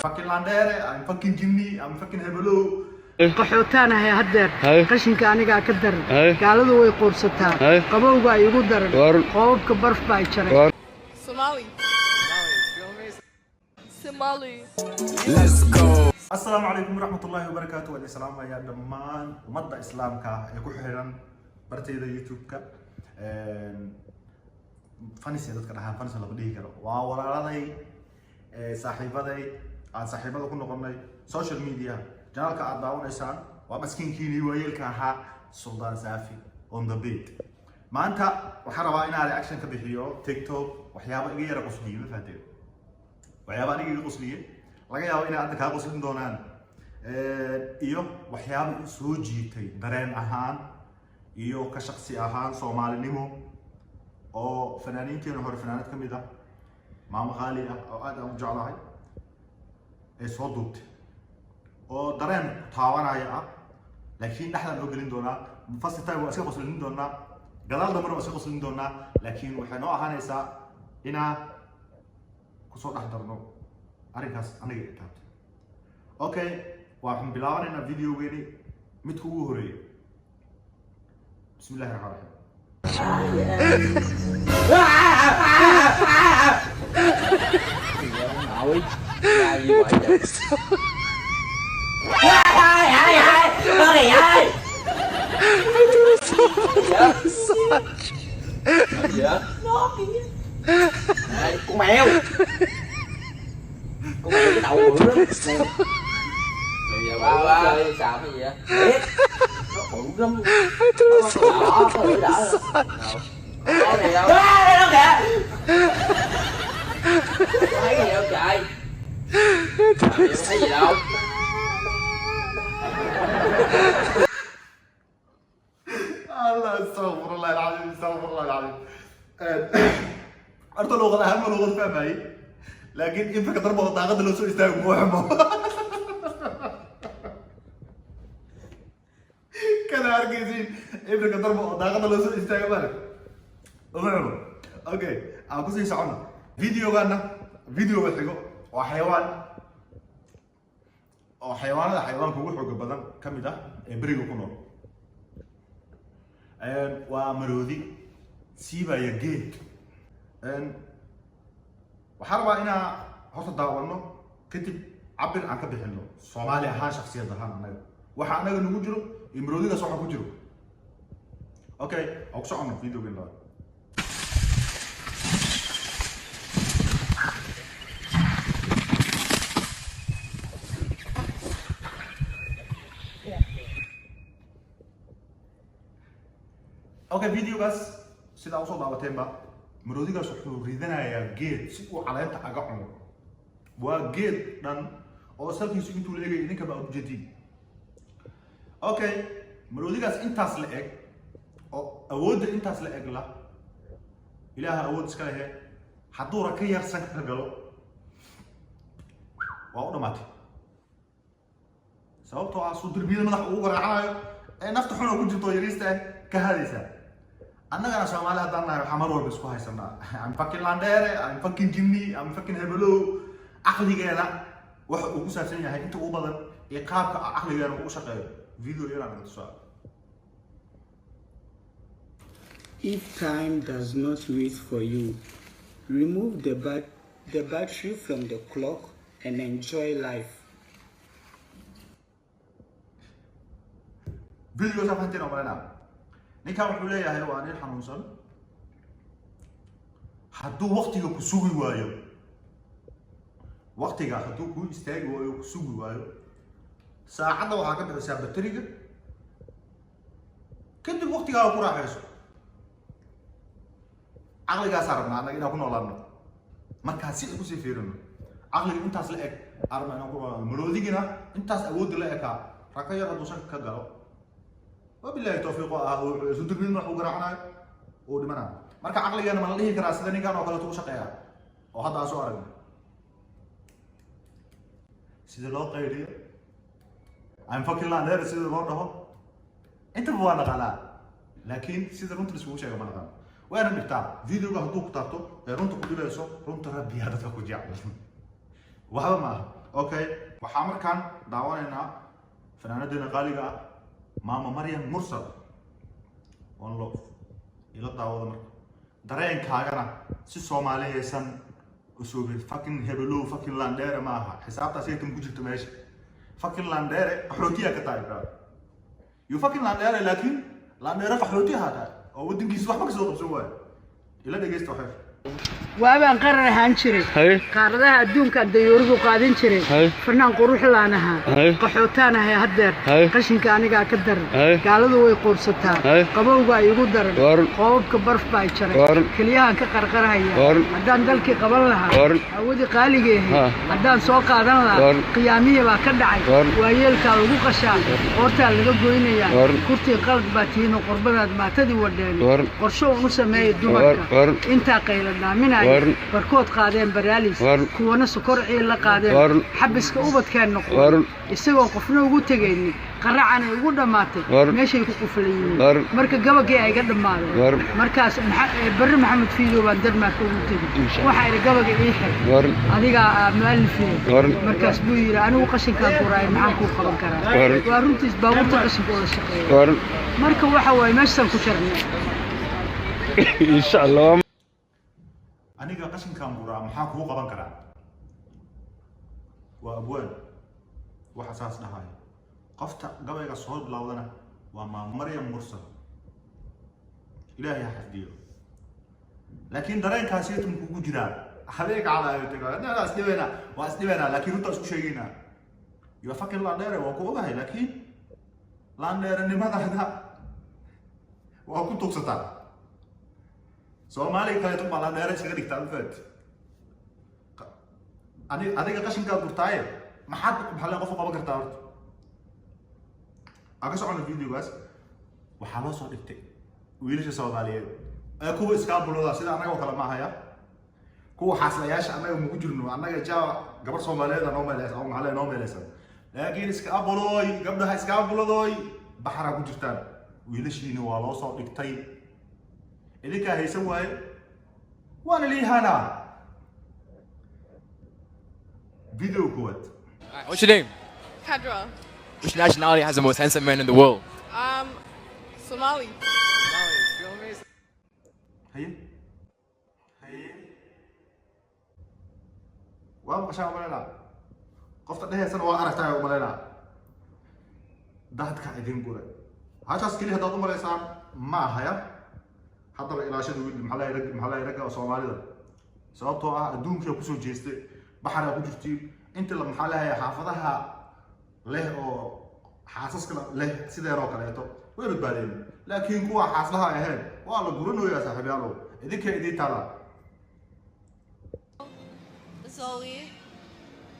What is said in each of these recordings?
fucking Landere, I'm fucking Jimmy, I'm fucking Hebelo. qaxootaana hay hadeer qashinka aniga ka daran gaaladu way qoorsataa qabowga ay ugu daran qoobka barf baa jaray Somali Let's go. Assalamu alaikum warahmatullahi wabarakatuh. Wa salaam ya dhammaan ummadda islaamka ee ku xiran bartayda YouTube-ka fanis dadka dhahaan fanis la dhihi karo waa walaaladay saaxiibaday aan saaxiibada ku noqonay social media janaalka aad daawanaysaan waa maskiinkiini waayeelka ahaa Suldaan Saafi on the beat maanta waxaan rabaa inaan reaction ka bixiyo TikTok waxyaabo iga yara qosliyo ma fahanteen waxyaabo aniga iga qosliyo laga yaabo inay aad ka qoslin doonaan iyo waxyaabo soo jiitay dareen ahaan iyo ka shakhsi ahaan Soomaalinimo oo fanaaniinteena hore fanaanad kamid ah maama qaali ah oo aad aan u jeclahay ee soo duubtay oo dareen taawanaya ah laakiin dhaxdan loo gelin doonaa mufassirtay waa iska qoslin doonaa gadaal dambe waa iska qoslin doonaa laakiin waxay noo ahaanaysaa inaa ku soo dhax darno arrinkaas aniga ay taabtay okay waxaan bilaabanaynaa videogeeni mid ugu horeeyay bismillahir rahmaanir rahiim con mèo cái đầu bự lắm giờ ba chơi xào cái gì vậy biết nó bự lắm nó có lưỡi đỏ rồi có gì đâu đây nó kìa thấy gì đâu trời thấy gì đâu الله استغفر الله العظيم استغفر الله العظيم أرتو لغة أهم لغة فهمي لكن ينفع ضربة طاقة لو سوء استاذ موحمو كذا أركيزين ينفع ضربة طاقة لو سوء استاذ مالك موحمو أوكي أقول سي سعونا فيديو غانا فيديو بحقو وحيوان هذا حيوان كوغو حقو بدن كميدا بريغو كنور ومرودي سيبا يجيد waxaan rabaa inaa horta daawano kadib cabir aan ka bixino Soomaali ahaan shakhsiyad ahaan anaga waxa anaga nagu jiro imroodigaas waxa ku jiro okay oo ku socono videogan la okay videogaas sida u soo daawateen ba مروديغاس wuxuu ridanayaa geed si uu caleenta aga cuno waa geed dhan oo salkiisu intuu leegay idinka baa u jeedin okay مروديغاس intaas la eg oo awoodda intaas la eg la ilaaha awood iska leh hadduu ra ka yarsan ka galo waa u dhamaatay sababtoo ah soo dirbiyada madax ugu garaacanayo ee nafta xun oo ku jirto yariista ka hadaysa annagana Soomaali hadaan nahay xamar walba isku haysanaa I'm fucking Landere, I'm fucking Jimmy, I'm fucking Hebelo aqligeena waxa uu ku saabsan yahay inta ugu badan ee qaabka aqligeena uu shaqeeyo video yana laga soo If time does not wait for you, remove the battery from the clock and enjoy life. video safantina marana ninkan wuxuu leeyahay waa nin xanuunsan hadduu waqtiga ku sugi waayo waqtiga hadduu ku istaagi waayo ku sugi waayo saacadda waxaa ka bixisaa bateriga kadib waqtigaa ku raaxayso aqligaas arabna anaga inaan ku noolaano markaa si ku sii fiirino aqliga intaas la eg arabna inaan ku noolaano maroodigina intaas awoodda la ekaa raka yar hadduu shanka ka galo وبالله التوفيق سدبين ما هو قرعنا ودمنا مركا عقلي أنا مالله كراس ذني كانوا قالوا توش قيا وهذا أسوأ سيد الله قيري I'm fucking land there سيد الله ده أنت بوانا قلا لكن سيد رنت بسوي شيء كمان قال وأنا بتاع فيديو كهدوك تاعته رنت كل يوم رنت ربي هذا تاكو جاء وهذا ما okay waxaa markaan daawanaynaa fanaanadeena qaaliga ah maama Maryam Mursal one love ila daawada marka dareenkaagana si Soomaaliyeysan usoo fucking hebelo fucking landere maaha xisaabtaas ay ku jirto meesha fucking landere qaxootiga ka tahay bro you fucking landere laakiin landere qaxootiga hada oo wadankiisa waxba ka soo qabsan waay ila dhageysto waxay waabaan qarar ahaan jiray qaaradaha adduunka dayuuradu qaadin jiray fanaan qurux laanaha qaxootaan ahay hadeer qashinka aniga ka daran gaaladu way qoorsataa qabowga ay ugu daran qoobka barf baa jiray kaliyahan ka qarqaraya hadaan dalkii qaban lahaa awadi qaaligeehay hadaan soo qaadan lahaa qiyaamiye baa ka dhacay waayeelka lagu qashaa qoorta laga goynaya kurtii qalad baa tiino qurbadaad maatadii wadeen qorsho u sameeyay dumarka inta qayla daaminayo barkood qaadeen baraalis kuwana sokor ciil la qaadeen xabiska ubadkeen noqon isagoo qofna ugu tagayni qaracana ugu dhamaatay meeshay ku quflayeen marka gabagay ay ga dhamaadeen markaas barri maxamed fiido baan Denmark ugu tagay waxa ay gabaga ii xir adiga maalifay markaas buu yiri anigu qashinka quraay maxaan ku qaban karaa waa runtiis baabuurta qashinka oo shaqeeyo marka waxa way meeshan ku jirnaa insha Allah aniga qashinkan buraa maxaa kugu qaban karaa waa abwaan waxa saas dhahay qofta gabayga soo bilowdana waa maama Maryam Mursal ilaahay ha xifdiyo laakiin dareenkaasi intuu kugu jiraa habeenka cadaayay tagaa asdibeena laakiin runta isku sheegayna you fucking landere waa ku ogahay laakiin landere nimada waa ku tugsataa Soomaali kale tuu bala dheer iska dhigtaa fad adiga qashinka gurtaaye maxaa la qof qaban kartaa horta aga socon videogaas waxa loo soo dhigtay wiilasha Soomaaliyeed ee kuwa iska bulooda sida anaga oo kale ma haya kuwa xaslayaasha anaga ugu jirno anaga jaa gabar Soomaaliyeed noo meelaysan oo maxaa noo meelaysan laakiin iska bulooy gabdhaha iska bulooday baxra ku jirtaan wiilashiina waa loo soo dhigtay إذا هيسن واي وانا لي هنا فيديو كوت. What's your name? Kadra. Which nationality has the most handsome man in the world? Somali. هي وابغى شاب ولا لا قفت ده سنة وأنا ولا لا ده كعدين قولي هذا سكيل هذا ضمن الإنسان ما هيا حتى إلى شيء محلا يرجع Soomaalida sababtoo ah adduunka ku soo jeestay baxara ku jirtay inta la maxalaha xaafadaha leh oo xaasaska leh sideero kaleeto way badbaadeen laakiin kuwa xaaslaha ahayn waa la guranayaa saaxiibayaalo idinka idin tala Zoli.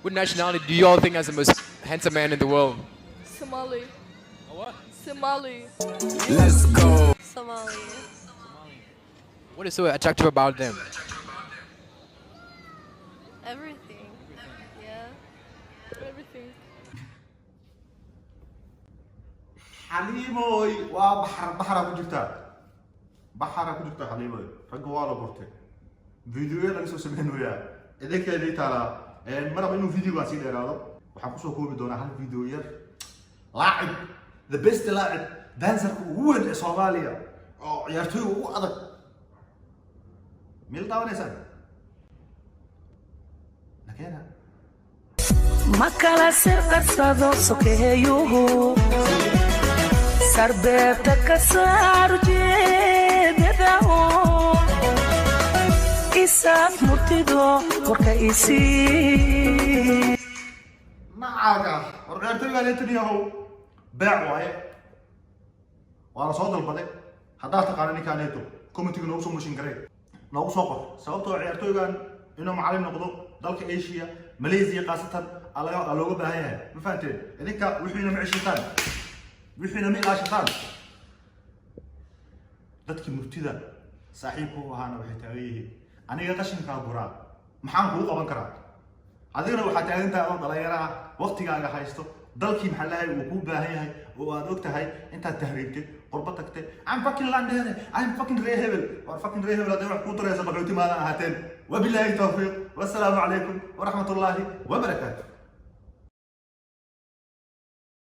What nationality do you all think has the most handsome man in the world? Somali. What? Somali. Let's go. Somali. What is so attractive about them? Everything. Yeah. Everything. حليموي وبحر كجرتا حليموي رجع ولا برتة فيديو يلا نسوي سبعين ويا إذا كده ترى مرة إنه فيديو بسيط هذا وحكوسه هو بدون هال فيديو لاعب the best لاعب دانسر هو الصومالية أو يرتوي هو هذا ميل طاون إنسان لكنها ما كلا سر قصده سكيهو سربتك سار جيدته إساف مرتدو وركيسي معاك ورجعت لي قالت لي هو باع واي وانا صوت البدء هذا تقارني كانيتو كوميتي نوصل مشين كريم نوصل صقر سببته عيارتو كان إنه معلم نقضو ذلك إيشيا ماليزيا خاصة على لوجو بهاي ما فهمتين هذيك وحنا مع الشيطان وحنا مع الشيطان dadkii murtida saaxiibku ahaana waxay taagayeen aniga qashinka buraa maxaan ku qaban karaa adigana waxa taagantaa oo dhalinyaro ah waqtigaaga haysto dalkii maxallahay uu ku baahan yahay oo aad og tahay inta tahriibtay qurba tagtay I'm fucking landere I'm fucking rehebel war fucking rehebel aday wax ku taraysa qaxooti maadan ahaateen wabillahi tawfiiq wasalaamu calaykum wa rahmatullahi wa barakaatuh